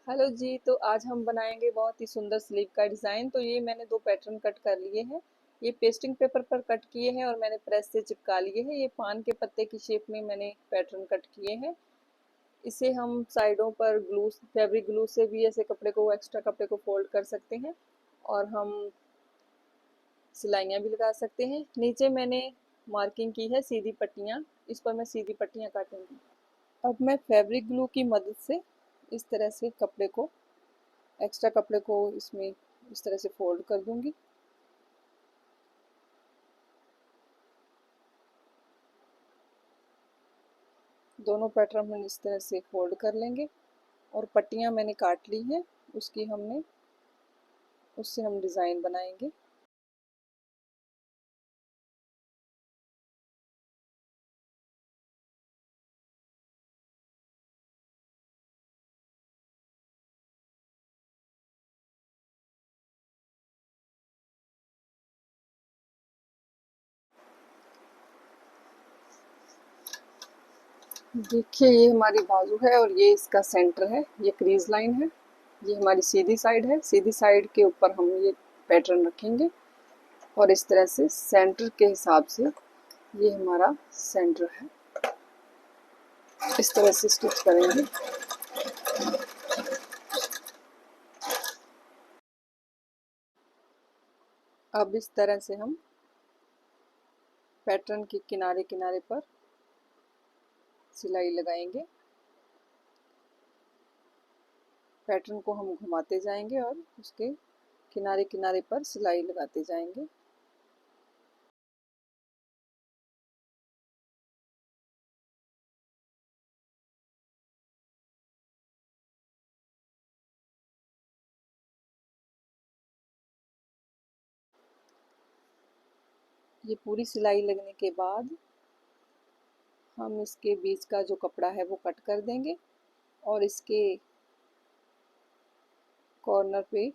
Hello जी। तो आज हम बनाएंगे बहुत ही सुंदर स्लीव का डिज़ाइन। तो ये मैंने दो पैटर्न कट कर लिए हैं। ये पेस्टिंग पेपर पर कट किए हैं और मैंने प्रेस से चिपका लिए हैं। ये पान के पत्ते की शेप में मैंने पैटर्न कट किए हैं। इसे हम साइडों पर ग्लू, फैब्रिक ग्लू से भी ऐसे कपड़े को, एक्स्ट्रा कपड़े को फोल्ड कर सकते हैं और हम सिलाइयाँ भी लगा सकते हैं। नीचे मैंने मार्किंग की है सीधी पट्टियाँ, इस पर मैं सीधी पट्टियाँ काटूंगी। अब मैं फैब्रिक ग्लू की मदद से इस तरह से कपड़े को, एक्स्ट्रा कपड़े को इसमें इस तरह से फोल्ड कर दूंगी। दोनों पैटर्न हम इस तरह से फोल्ड कर लेंगे और पट्टियाँ मैंने काट ली हैं, उससे हम डिज़ाइन बनाएंगे। देखिए, ये हमारी बाजू है और ये इसका सेंटर है, ये क्रीज लाइन है। ये हमारी सीधी साइड है। सीधी साइड के ऊपर हम ये पैटर्न रखेंगे और इस तरह से सेंटर के हिसाब से ये हमारा सेंटर है, इस तरह से स्टिच करेंगे। अब इस तरह से हम पैटर्न के किनारे किनारे पर सिलाई लगाएंगे। पैटर्न को हम घुमाते जाएंगे और उसके किनारे किनारे पर सिलाई लगाते जाएंगे। ये पूरी सिलाई लगने के बाद हम इसके बीच का जो कपड़ा है वो कट कर देंगे और इसके कॉर्नर पे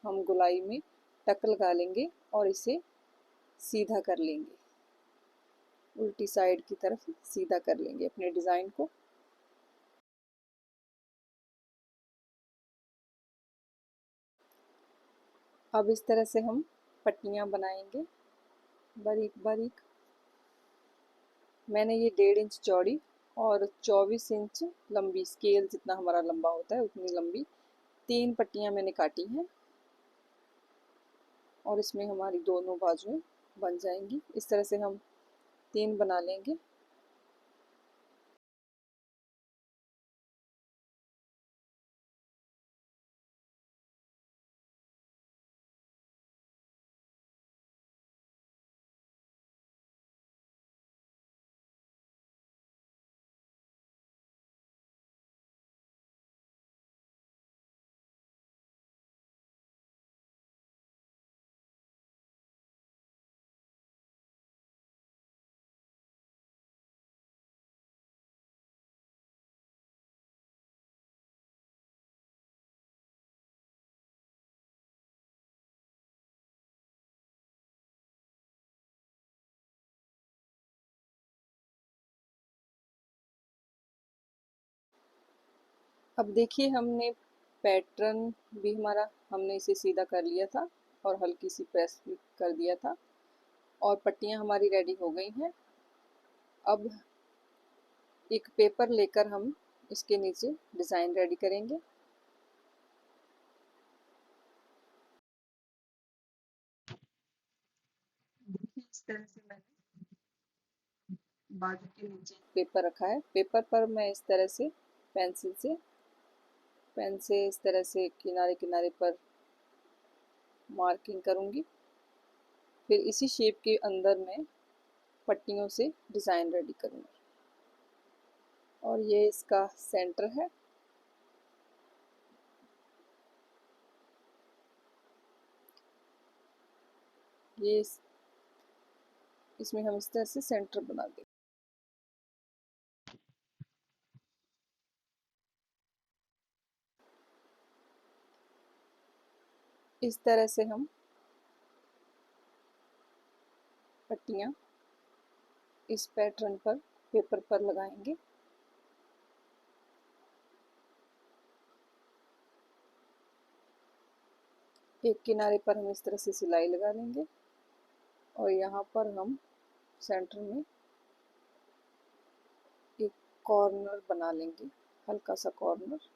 हम गोलाई में टक लगा लेंगे और इसे सीधा कर लेंगे, उल्टी साइड की तरफ सीधा कर लेंगे अपने डिज़ाइन को। अब इस तरह से हम पट्टियाँ बनाएंगे बारीक बारीक। मैंने ये 1.5 इंच चौड़ी और 24 इंच लंबी, स्केल जितना हमारा लंबा होता है उतनी लंबी 3 पट्टियाँ मैंने काटी हैं और इसमें हमारी दोनों बाजुएं बन जाएंगी। इस तरह से हम 3 बना लेंगे। अब देखिए, हमने पैटर्न भी हमारा, हमने इसे सीधा कर लिया था और हल्की सी प्रेस भी कर दिया था और पट्टियाँ हमारी रेडी हो गई हैं। अब एक पेपर लेकर हम इसके नीचे डिज़ाइन रेडी करेंगे। देखिए, इस तरह से मैंने बाजू के नीचे पेपर रखा है। पेपर पर मैं इस तरह से पेंसिल से, पेन से इस तरह से किनारे किनारे पर मार्किंग करूंगी। फिर इसी शेप के अंदर मैं पट्टियों से डिज़ाइन रेडी करूंगी और ये इसका सेंटर है। ये इसमें हम इस तरह से सेंटर बना देंगे। इस तरह से हम पट्टियाँ इस पैटर्न पर, पेपर पर लगाएंगे। एक किनारे पर हम इस तरह से सिलाई लगा लेंगे और यहाँ पर हम सेंटर में एक कॉर्नर बना लेंगे, हल्का सा कॉर्नर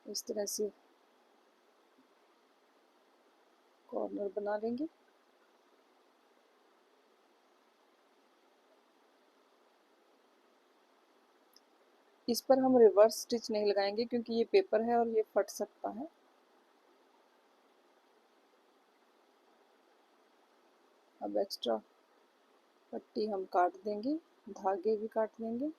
इस तरह से कॉर्नर बना लेंगे। इस पर हम रिवर्स स्टिच नहीं लगाएंगे क्योंकि ये पेपर है और ये फट सकता है। अब एक्स्ट्रा पट्टी हम काट देंगे, धागे भी काट देंगे।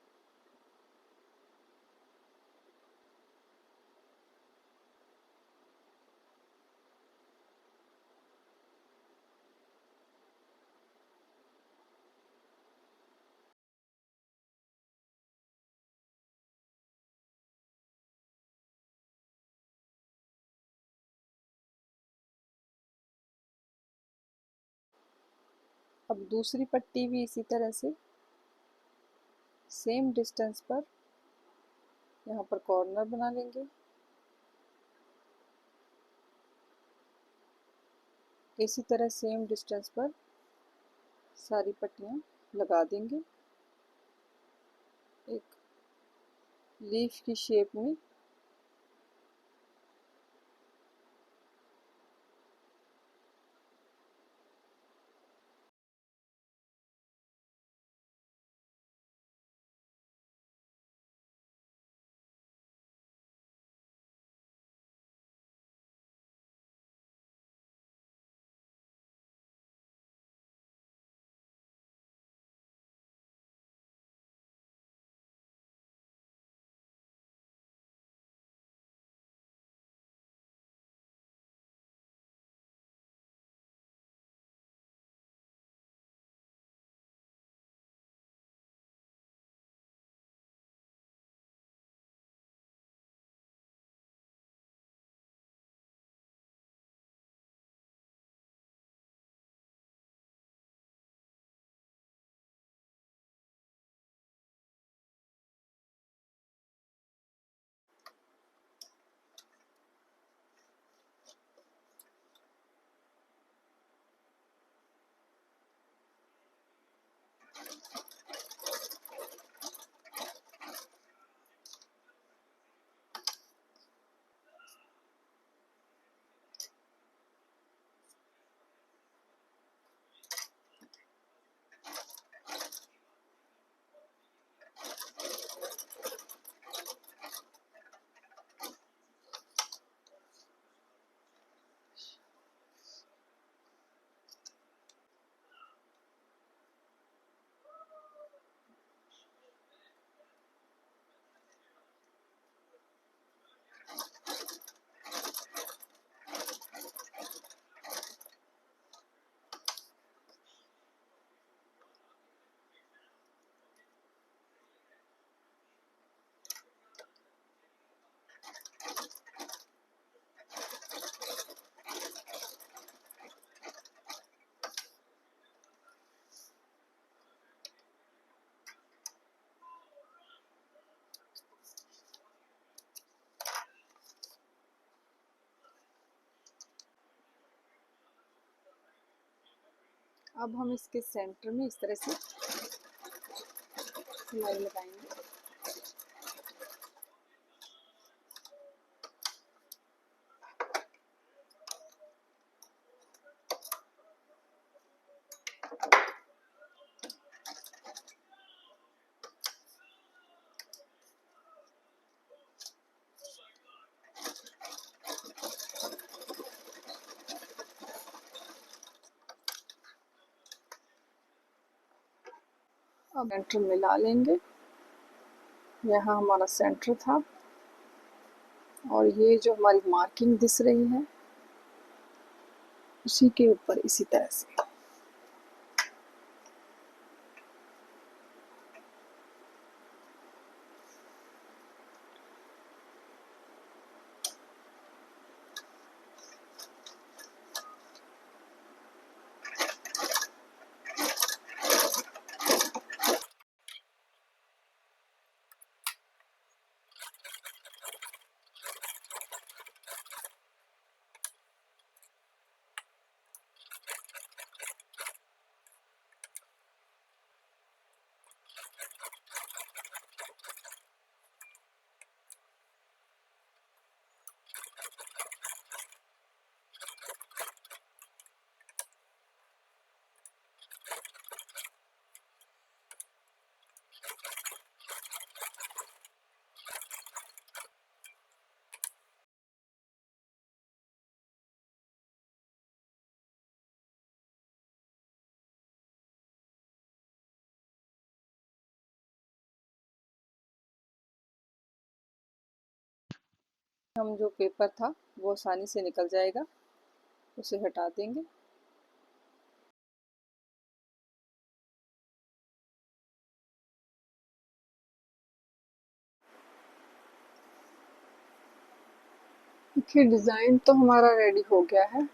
अब दूसरी पट्टी भी इसी तरह से सेम डिस्टेंस पर यहाँ पर कॉर्नर बना लेंगे। इसी तरह सेम डिस्टेंस पर सारी पट्टियाँ लगा देंगे एक लीफ की शेप में। अब हम इसके सेंटर में इस तरह से सिलाई लगाएंगे। अब सेंटर मिला लेंगे। यहाँ हमारा सेंटर था और ये जो हमारी मार्किंग दिस रही है उसी के ऊपर इसी तरह से हम जो पेपर था वो आसानी से निकल जाएगा, उसे हटा देंगे। देखिए डिज़ाइन तो हमारा रेडी हो गया है।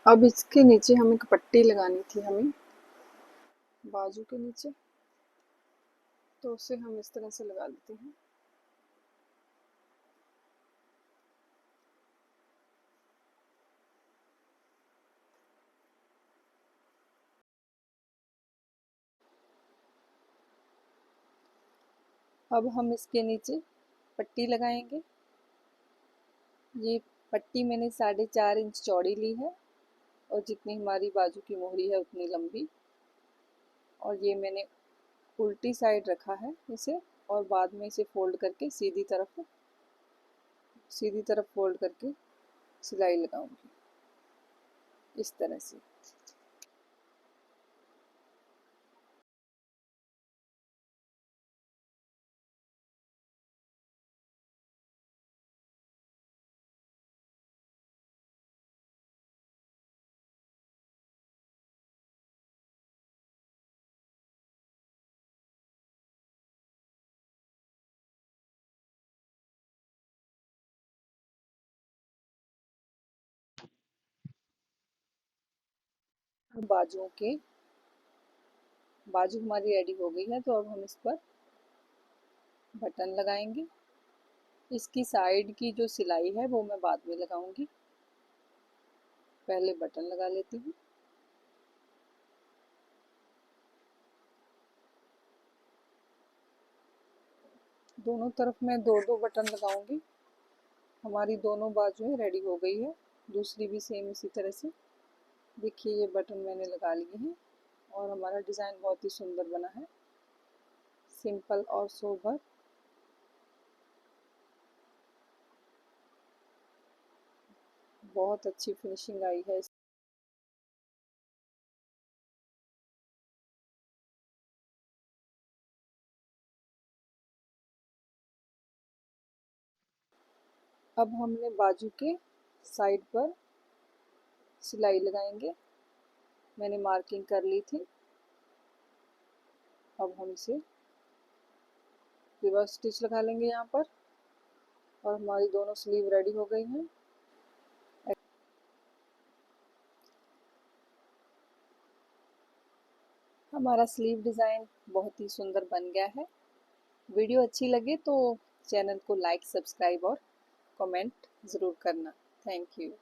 अब इसके नीचे हमें एक पट्टी लगानी थी, हमें बाजू के नीचे, तो उसे हम इस तरह से लगा लेते हैं। अब हम इसके नीचे पट्टी लगाएंगे। ये पट्टी मैंने 4.5 इंच चौड़ी ली है और जितनी हमारी बाजू की मोहरी है उतनी लंबी, और ये मैंने उल्टी साइड रखा है इसे, और बाद में इसे फोल्ड करके सीधी तरफ फोल्ड करके सिलाई लगाऊंगी इस तरह से। अब बाजू हमारी रेडी हो गई है, तो अब हम इस पर बटन लगाएंगे। इसकी साइड की जो सिलाई है वो मैं बाद में लगाऊंगी, पहले बटन लगा लेती हूँ। दोनों तरफ मैं दो दो बटन लगाऊंगी। हमारी दोनों बाजुएं रेडी हो गई है, दूसरी भी सेम इसी तरह से। देखिए ये बटन मैंने लगा लिए हैं और हमारा डिज़ाइन बहुत ही सुंदर बना है, सिंपल और सोबर। बहुत अच्छी फिनिशिंग आई है। अब हमने बाजू के साइड पर सिलाई लगाएंगे, मैंने मार्किंग कर ली थी। अब हम इसे रिवर्स स्टिच लगा लेंगे यहाँ पर, और हमारी दोनों स्लीव रेडी हो गई हैं। हमारा स्लीव डिज़ाइन बहुत ही सुंदर बन गया है। वीडियो अच्छी लगे तो चैनल को लाइक, सब्सक्राइब और कमेंट ज़रूर करना। Thank you.